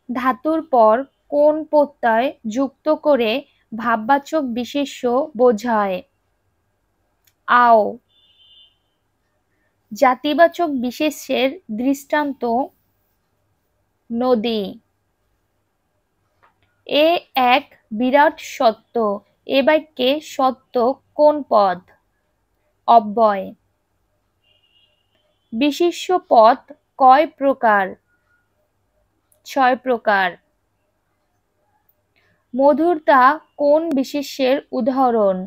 ধাতুর পর কোন প্রত্যয় যুক্ত করে ভাববাচক বিশেষ্য বোঝায়? আও। জাতিবাচক বিশেষ্যের দৃষ্টান্ত নদী। এ এক বিরাট সত্য। এ বাক্যে সত্য কোন পদ? অব্যয়। বিশেষ্য পদ কয় প্রকার? 6 প্রকার। মধুরতা কোন বিশেষ্যের উদাহরণ?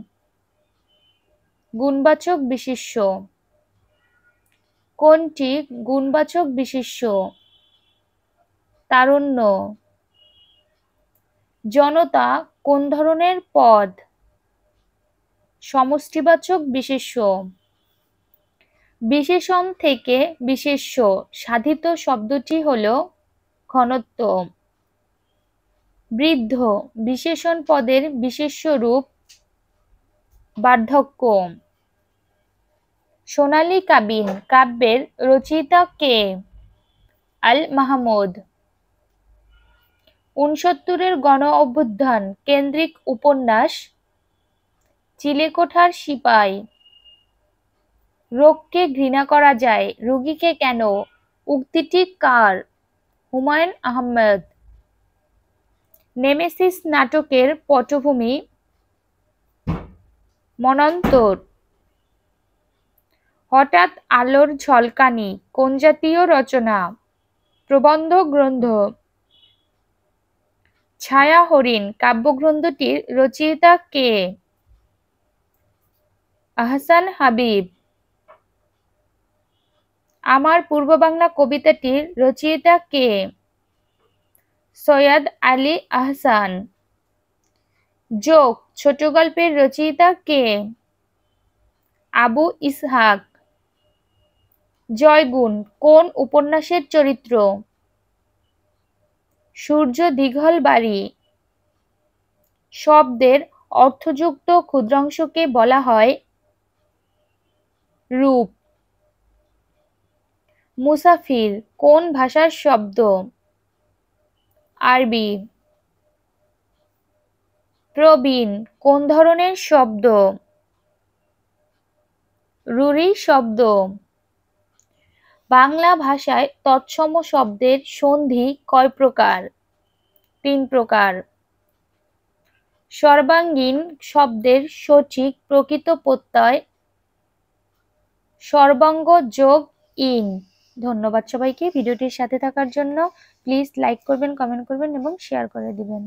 গুণবাচক বিশেষ্য। কোনটি গুণবাচক বিশেষ্য? তারুণ্য। জনতা কোন ধরনের পদ? সমষ্টিবাচক বিশেষ্য। বিশেষণ থেকে বিশেষ্য সাধিত শব্দটি হল ঘনত্ব। বৃদ্ধ বিশেষণ পদের বিশেষ্য রূপ বার্ধক্য। সোনালী কাবিন কাব্যের রচয়িতা কে? আল মাহমুদ। ৬৯-এর গণ অভ্যুত্থান কেন্দ্রিক উপন্যাস চিলেকোঠার সিপাই। রোগকে ঘৃণা করা যায়, রোগীকে কেন? উক্তিটি কার? হুমায়ূন আহমেদ। নেমেসিস নাটকের পটভূমি মন্বন্তর। হঠাৎ আলোর ঝলকানি কোন জাতীয় রচনা? প্রবন্ধ গ্রন্থ। ছায়া হরিণ কাব্যগ্রন্থটির রচয়িতা কে? আহসান হাবীব। আমার পূর্ব বাংলা কবিতাটির রচয়িতা কে? সৈয়দ আলী আহসান। যোগ ছোট গল্পের রচয়িতা কে? আবু ইসহাক। জয়গুণ কোন উপন্যাসের চরিত্র? সূর্য দীঘল বাড়ি। শব্দের অর্থযুক্ত ক্ষুদ্রাংশকে বলা হয় রূপ। মুসাফির কোন ভাষার শব্দ? আরবি। প্রবীণ কোন ধরনের শব্দ? রূঢ়ি শব্দ। বাংলা ভাষায় তৎসম শব্দের সন্ধি কয় প্রকার? 3 প্রকার। সর্বাঙ্গীন শব্দের সঠিক প্রকৃত প্রত্যয় সর্বাঙ্গ যোগ ইন। ধন্যবাদ সবাইকে ভিডিওটির সাথে থাকার জন্য। প্লিজ লাইক করবেন, কমেন্ট করবেন এবং শেয়ার করে দিবেন।